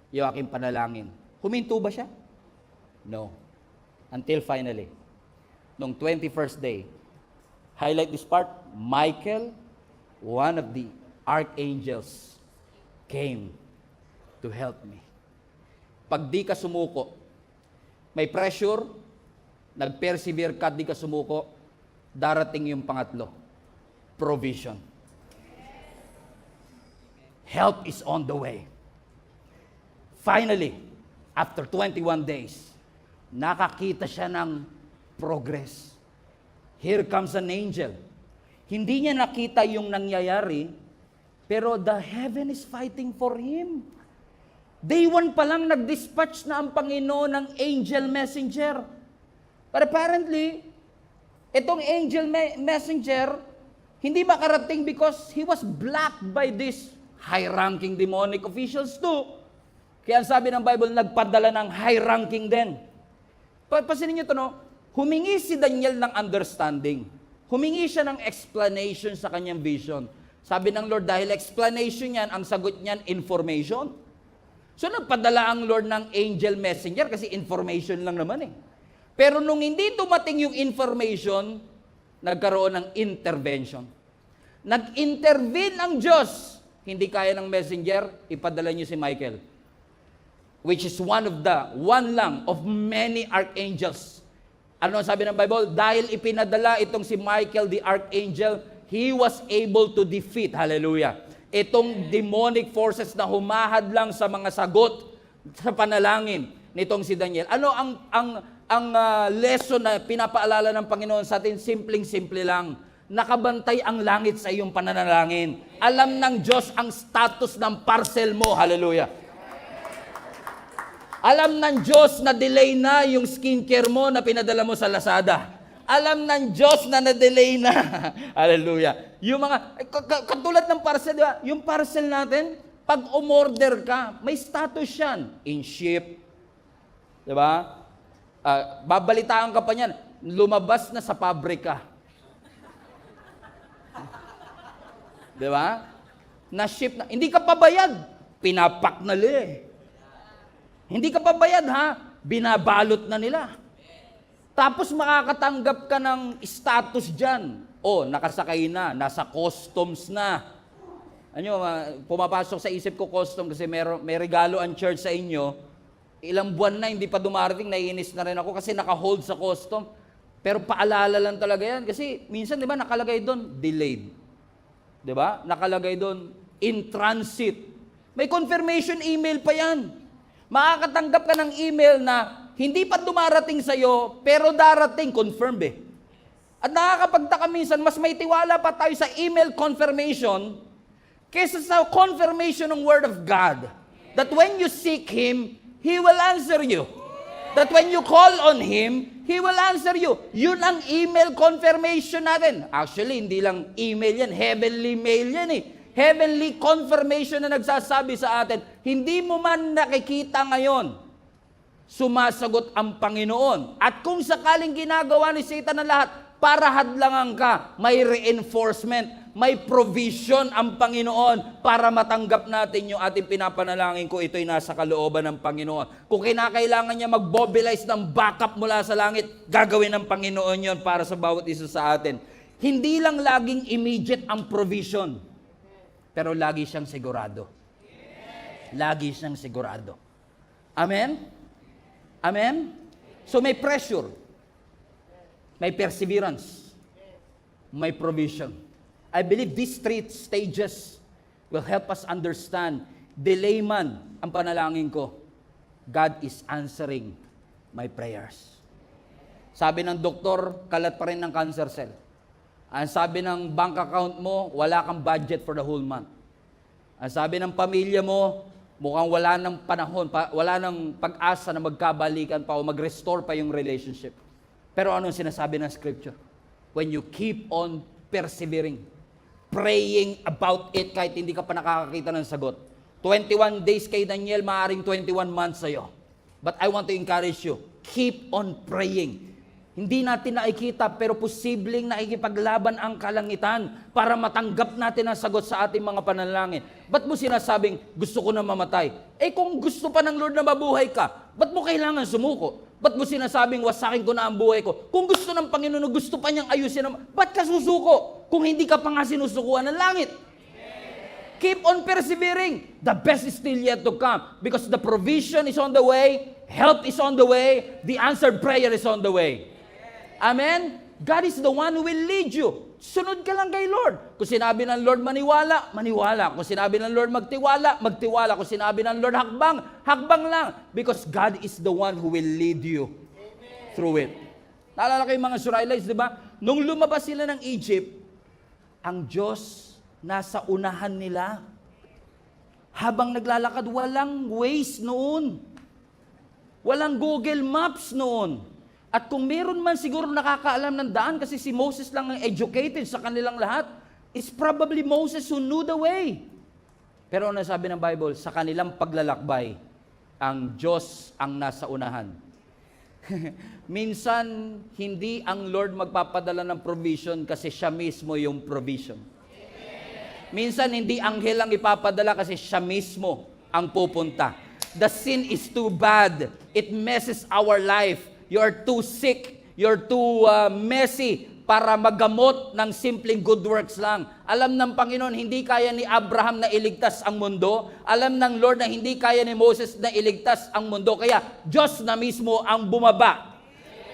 yung aking panalangin. Huminto ba siya? No. Until finally, nung 21st day, highlight this part, Michael, one of the archangels, came to help me. Pag di ka sumuko, may pressure, nag-persevere ka, di ka sumuko, darating yung pangatlo, provision. Help is on the way. Finally, after 21 days, nakakita siya ng progress. Here comes an angel. Hindi niya nakita yung nangyayari, pero the heaven is fighting for him. Day 1 pa lang nag-dispatch na ang Panginoon ng angel messenger. But apparently, itong angel messenger, hindi makarating because he was blocked by these high-ranking demonic officials too. Kaya sabi ng Bible, nagpadala ng high-ranking din. Pasinin niyo ito, no? Humingi si Daniel ng understanding. Humingi siya ng explanation sa kanyang vision. Sabi ng Lord, dahil explanation yan, ang sagot niyan, information. So nagpadala ang Lord ng angel messenger kasi information lang naman eh. Pero nung hindi dumating yung information, nagkaroon ng intervention. Nag-intervene ang Diyos. Hindi kaya ng messenger, ipadala niyo si Michael. Which is one lang of many archangels. Ano ang sabi ng Bible? Dahil ipinadala itong si Michael the archangel, he was able to defeat, hallelujah, itong demonic forces na humahadlang sa mga sagot sa panalangin nitong si Daniel. Ano ang lesson na pinapaalala ng Panginoon sa atin? Simpleng-simple lang. Nakabantay ang langit sa iyong pananalangin. Alam ng Diyos ang status ng parcel mo, hallelujah. Alam ng Diyos na delay na yung skincare mo na pinadala mo sa Lazada. Alam ng Diyos na na-delay na. Hallelujah. Yung mga, katulad ng parcel, di ba? Yung parcel natin, pag umorder ka, may status yan. In ship. Di ba? Babalitaan ka pa niyan. Lumabas na sa pabrika. Di ba? Na-ship na. Hindi ka pabayad. Pinapak na li. Hindi ka pabayad ha. Binabalot na nila. Tapos makakatanggap ka ng status dyan. O, nakasakay na, nasa customs na. Ano, pumapasok sa isip ko custom kasi may regalo ang church sa inyo. Ilang buwan na, hindi pa dumarating, naiinis na rin ako kasi naka-hold sa custom. Pero paalala lang talaga yan. Kasi minsan, di ba, nakalagay doon, delayed. Di ba? Nakalagay doon, in transit. May confirmation email pa yan. Makakatanggap ka ng email na hindi pa dumarating sa'yo, pero darating, confirmed eh. At nakakapagtaka minsan, mas may tiwala pa tayo sa email confirmation kaysa sa confirmation ng Word of God. That when you seek Him, He will answer you. That when you call on Him, He will answer you. Yun ang email confirmation natin. Actually, hindi lang email yan, heavenly mail yan eh. Heavenly confirmation na nagsasabi sa atin, hindi mo man nakikita ngayon, sumasagot ang Panginoon. At kung sakaling ginagawa ni Satan na lahat, para hadlangan ka, may reinforcement, may provision ang Panginoon para matanggap natin yung ating pinapanalangin ko, ito'y nasa kalooban ng Panginoon. Kung kinakailangan niya mag-mobilize ng backup mula sa langit, gagawin ng Panginoon yon para sa bawat isa sa atin. Hindi lang laging immediate ang provision, pero lagi siyang sigurado. Lagi siyang sigurado. Amen? Amen? So may pressure, may perseverance, may provision. I believe these 3 stages will help us understand, delay man ang panalangin ko, God is answering my prayers. Sabi ng doktor, kalat pa rin ng cancer cell. Ang sabi ng bank account mo, wala kang budget for the whole month. Ang sabi ng pamilya mo, mukhang wala ng panahon, wala ng pag-asa na magkabalikan pa o mag-restore pa yung relationship. Pero anong sinasabi ng scripture? When you keep on persevering, praying about it kahit hindi ka pa nakakakita ng sagot. 21 days kay Daniel, maaaring 21 months sa'yo. But I want to encourage you, keep on praying. Hindi natin nakikita pero posibleng nakikipaglaban ang kalangitan para matanggap natin ang sagot sa ating mga panalangin. Ba't mo sinasabing, gusto ko na mamatay? Eh kung gusto pa ng Lord na mabuhay ka, ba't mo kailangan sumuko? Ba't mo sinasabing, wasakin ko na ang buhay ko? Kung gusto ng Panginoon, gusto pa niyang ayusin, ba't ka susuko? Kung hindi ka pa nga sinusukuan ng langit. Keep on persevering. The best is still yet to come because the provision is on the way, help is on the way, the answered prayer is on the way. Amen? God is the one who will lead you. Sunod ka lang kay Lord. Kung sinabi ng Lord maniwala, maniwala. Kung sinabi ng Lord magtiwala, magtiwala. Kung sinabi ng Lord hakbang, hakbang lang. Because God is the one who will lead you through it. Naalala kayo mga Israelites, di ba? Nung lumabas sila ng Egypt, ang Diyos nasa unahan nila. Habang naglalakad, walang Waze noon. Walang Google Maps noon. At kung meron man siguro nakakaalam ng daan, kasi si Moses lang ang educated sa kanilang lahat, it's probably Moses who knew the way. Pero ano sabi ng Bible? Sa kanilang paglalakbay, ang Diyos ang nasa unahan. Minsan, hindi ang Lord magpapadala ng provision kasi siya mismo yung provision. Minsan, hindi anghel ang ipapadala kasi siya mismo ang pupunta. The sin is too bad. It messes our life. You're too sick. You're too messy para magamot ng simpleng good works lang. Alam ng Panginoon, hindi kaya ni Abraham na iligtas ang mundo. Alam ng Lord na hindi kaya ni Moses na iligtas ang mundo. Kaya, Diyos na mismo ang bumaba.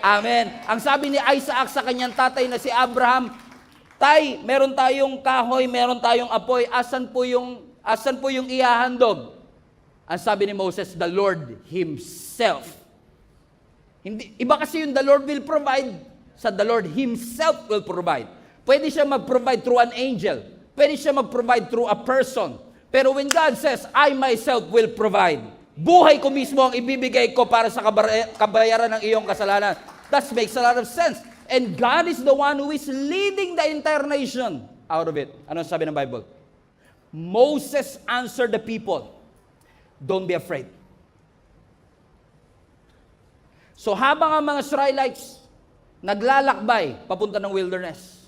Amen. Ang sabi ni Isaac sa kanyang tatay na si Abraham, Tay, meron tayong kahoy, meron tayong apoy. Asan po yung ihahandog? Ang sabi ni Moses, the Lord Himself. Hindi, iba kasi yung the Lord will provide, sa the Lord Himself will provide. Pwede siya mag-provide through an angel. Pwede siya mag-provide through a person. Pero when God says, I myself will provide, buhay ko mismo ang ibibigay ko para sa kabayaran ng iyong kasalanan. That makes a lot of sense. And God is the one who is leading the entire nation out of it. Ano sabi ng Bible? Moses answered the people, don't be afraid. So habang ang mga Israelites naglalakbay papunta ng wilderness,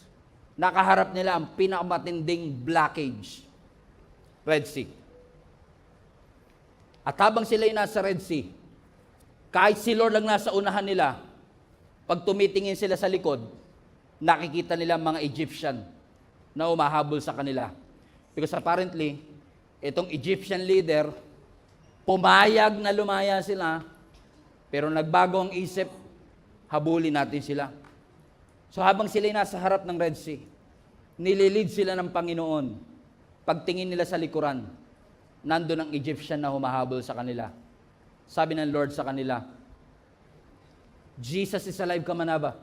nakaharap nila ang pinakamatinding blockage, Red Sea. At habang sila'y nasa Red Sea, kahit si Lord lang nasa unahan nila, pag tumitingin sila sa likod, nakikita nila mga Egyptian na umahabol sa kanila. Because apparently, itong Egyptian leader, pumayag na lumaya sila, pero nagbago ang isip, habulin natin sila. So habang sila'y nasa harap ng Red Sea, nililid sila ng Panginoon. Pagtingin nila sa likuran, nandun ang Egyptian na humahabol sa kanila. Sabi ng Lord sa kanila, Jesus is alive, Kamanaba.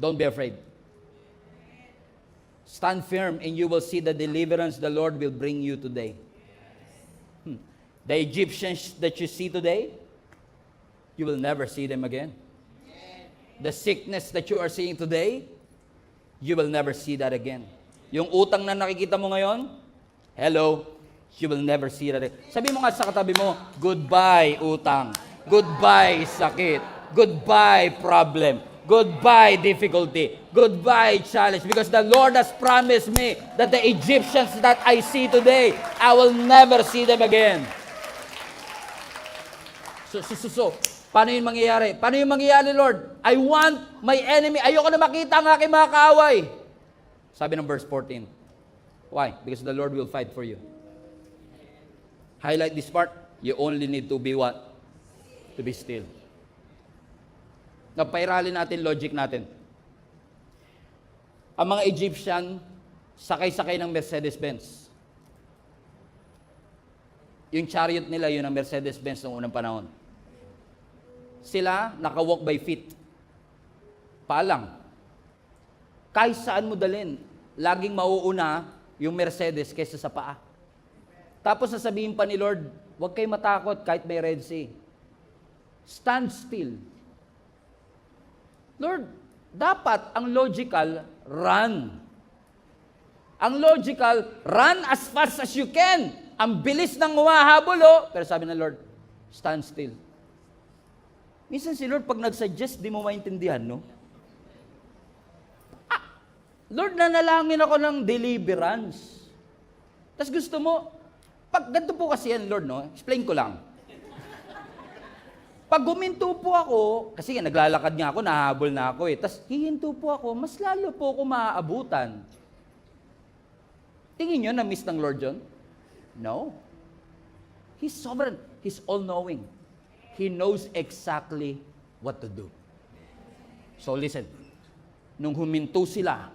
Don't be afraid. Stand firm and you will see the deliverance the Lord will bring you today. The Egyptians that you see today, you will never see them again. The sickness that you are seeing today, you will never see that again. Yung utang na nakikita mo ngayon, hello, you will never see that again. Sabi mo nga sa katabi mo, goodbye utang, goodbye sakit, goodbye problem, goodbye difficulty, goodbye challenge, because the Lord has promised me that the Egyptians that I see today, I will never see them again. So, paano yung mangyayari? Paano yung mangyayari, Lord? I want my enemy, ayoko na makita ang aking mga kaaway. Sabi ng verse 14. Why? Because the Lord will fight for you. Highlight this part. You only need to be what? To be still. Napairalin natin, logic natin. Ang mga Egyptian, sakay-sakay ng Mercedes-Benz. Yung chariot nila, yun ang Mercedes-Benz noong unang panahon. Sila, naka-walk by feet. Paalang. Kahit saan mo dalhin, laging mauuna yung Mercedes kaysa sa paa. Tapos sasabihin pa ni Lord, huwag kayo matakot kahit may Red Sea. Stand still. Lord, dapat ang logical, run. Ang logical, run as fast as you can. Ang bilis ng humahabol, oh. Pero sabi ng Lord, stand still. Minsan si Lord, pag nag-suggest, di mo maintindihan, no? Lord, nanalangin ako ng deliverance. Tapos gusto mo, pag ganito po kasi yan, Lord, no? Explain ko lang. Pag guminto po ako, kasi naglalakad nga ako, nahabol na ako eh. Tapos hihinto po ako, mas lalo po ako maaabutan. Tingin nyo na-miss ng Lord yun? No. He's sovereign. He's all-knowing. He knows exactly what to do. So listen, nung huminto sila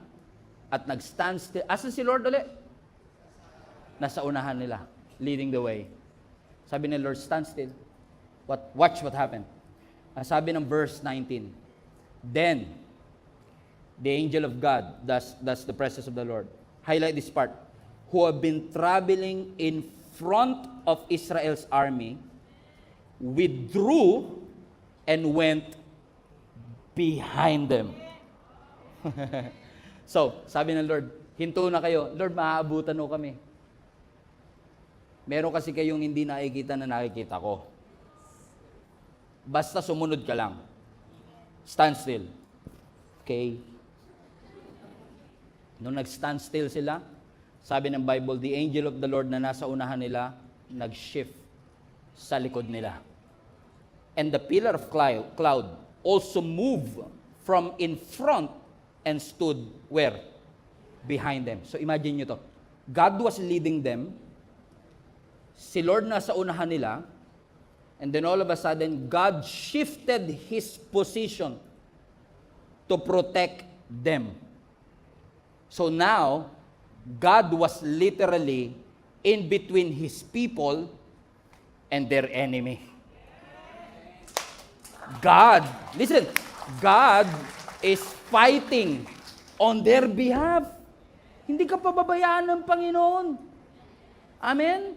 at nag-stand still, asan si Lord ulit? Nasa unahan nila, leading the way. Sabi ni Lord, stand still. Watch what happened. Sabi ng verse 19, then, the angel of God, that's the presence of the Lord. Highlight this part. Who have been traveling in front of Israel's army, withdrew and went behind them. So, sabi ng Lord, hinto na kayo. Lord, maaabutan mo kami. Meron kasi kayong hindi nakikita na nakikita ko. Basta sumunod ka lang. Stand still. Okay? Nung nag-stand still sila, sabi ng Bible, the angel of the Lord na nasa unahan nila, nag-shift sa likod nila. And the pillar of cloud also moved from in front and stood where? Behind them. So imagine nyo to. God was leading them. Si Lord nasa unahan nila. And then all of a sudden, God shifted His position to protect them. So now, God was literally in between His people and their enemy. God, listen, God is fighting on their behalf. Hindi ka pababayaan ng Panginoon. Amen?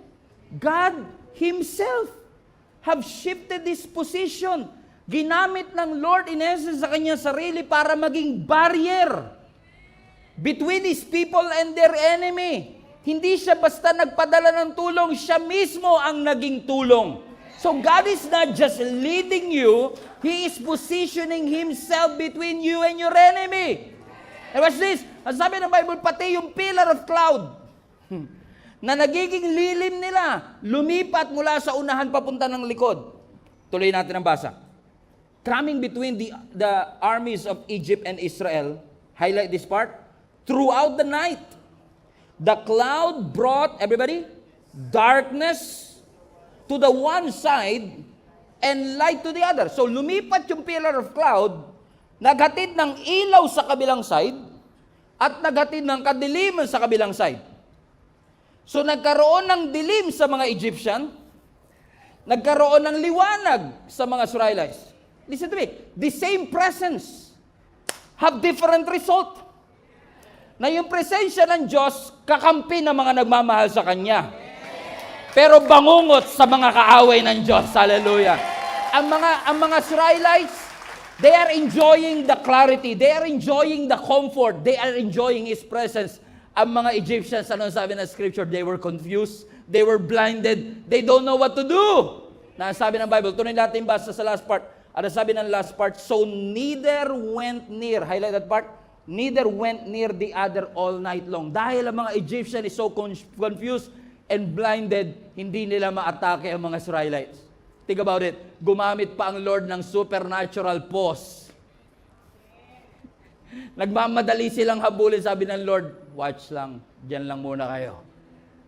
God Himself have shifted this position. Ginamit ng Lord in essence sa kanyang sarili para maging barrier between His people and their enemy. Hindi siya basta nagpadala ng tulong, siya mismo ang naging tulong. So God is not just leading you, He is positioning Himself between you and your enemy. And watch this, ang sabi ng Bible, pati yung pillar of cloud, na nagiging lilim nila, lumipat mula sa unahan papunta ng likod. Tuloy natin ang basa. Coming between the armies of Egypt and Israel, highlight this part, throughout the night, the cloud brought, everybody, darkness to the one side and light to the other. So lumipat yung pillar of cloud, naghatid ng ilaw sa kabilang side, at naghatid ng kadiliman sa kabilang side. So nagkaroon ng dilim sa mga Egyptian, nagkaroon ng liwanag sa mga Israelites. Listen to me, the same presence have different result. Na yung presensya ng Diyos, kakampi ng mga nagmamahal sa Kanya. Pero bangungot sa mga kaaway ng Diyos. Hallelujah. Ang mga Israelites, they are enjoying the clarity. They are enjoying the comfort. They are enjoying His presence. Ang mga Egyptians, ano sabi ng Scripture? They were confused. They were blinded. They don't know what to do. Na sabi ng Bible, tuloy natin basa sa last part. Ano sabi ng last part? So neither went near. Highlight that part. Neither went near the other all night long. Dahil ang mga Egyptian is so confused and blinded, hindi nila maatake ang mga Israelites. Think about it. Gumamit pa ang Lord ng supernatural pause. Nagmamadali silang habulin, sabi ng Lord, watch lang, dyan lang muna kayo.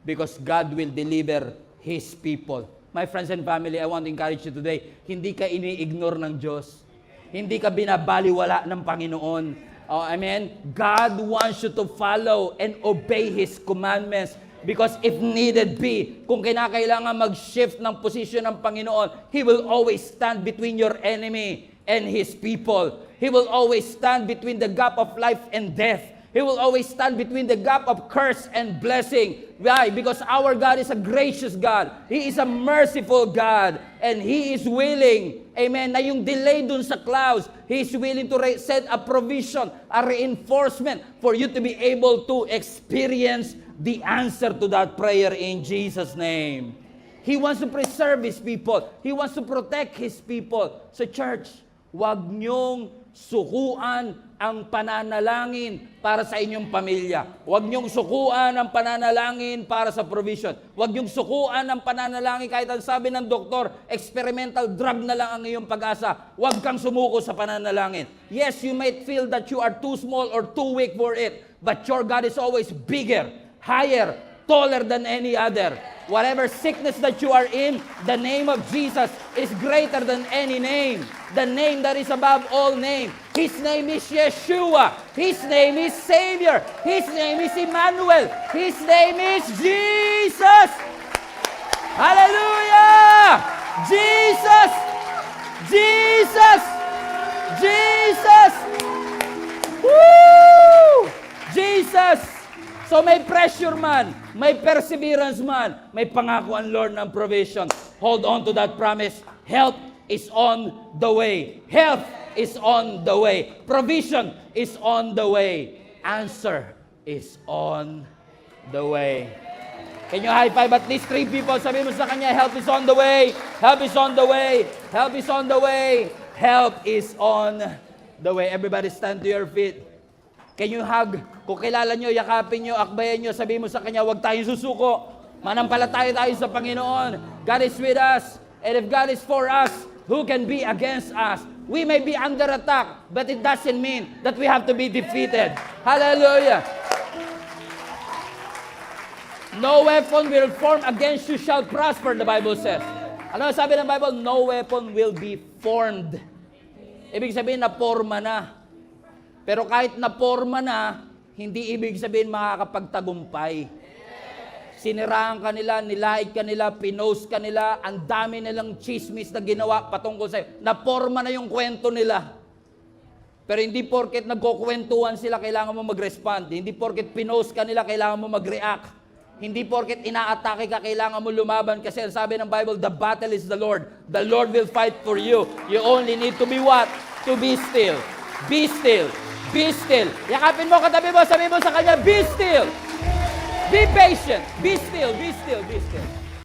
Because God will deliver His people. My friends and family, I want to encourage you today, hindi ka ini-ignore ng Diyos. Hindi ka binabaliwala ng Panginoon. Oh, amen? God wants you to follow and obey His commandments. Because if needed be, kung kinakailangan mag-shift ng position ng Panginoon, He will always stand between your enemy and His people. He will always stand between the gap of life and death. He will always stand between the gap of curse and blessing. Why? Because our God is a gracious God. He is a merciful God. And He is willing, amen, na yung delay dun sa clouds, He is willing to send a provision, a reinforcement for you to be able to experience the answer to that prayer in Jesus' name. He wants to preserve His people. He wants to protect His people. So church, huwag niyong sukuan ang pananalangin para sa inyong pamilya. Huwag niyong sukuan ang pananalangin para sa provision. Huwag niyong sukuan ang pananalangin kahit ang sabi ng doktor, experimental drug na lang ang iyong pag-asa. Huwag kang sumuko sa pananalangin. Yes, you might feel that you are too small or too weak for it, but your God is always bigger. higher, taller than any other. Whatever sickness that you are in, the name of Jesus is greater than any name. The name that is above all name. His name is Yeshua. His name is Savior. His name is Emmanuel. His name is Jesus. Hallelujah! Jesus! Jesus! Jesus! Woo! Jesus! So may pressure man, may perseverance man, may pangako ang Lord ng provision. Hold on to that promise. Help is on the way. Help is on the way. Provision is on the way. Answer is on the way. Can you high five at least 3 people? Sabi mo sa kanya, help is on the way. Help is on the way. Help is on the way. Help is on the way. Everybody stand to your feet. Can you hug? Kung kilala nyo, yakapin nyo, akbayan nyo, sabihin mo sa kanya, huwag tayong susuko. Manampalataya tayo sa Panginoon. God is with us. And if God is for us, who can be against us? We may be under attack, but it doesn't mean that we have to be defeated. Hallelujah. No weapon will form against you shall prosper, the Bible says. Ano sabi ng Bible? No weapon will be formed. Ibig sabihin na forma na. Pero kahit na-forma na, hindi ibig sabihin makakapagtagumpay. Siniraan ka nila, nilait ka nila, pinost ka nila, ang dami nilang chismis na ginawa patungkol sa'yo. Na-forma na yung kwento nila. Pero hindi porket nagkukwentuhan sila, kailangan mo mag-respond. Hindi porket pinost ka nila, kailangan mo mag-react. Hindi porket inaatake ka, kailangan mo lumaban. Kasi ang sabi ng Bible, the battle is the Lord. The Lord will fight for you. You only need to be what? To be still. Be still. Be still. Yakapin mo, katabi mo, sabi mo sa kanya, be still. Be patient. Be still, be still, be still.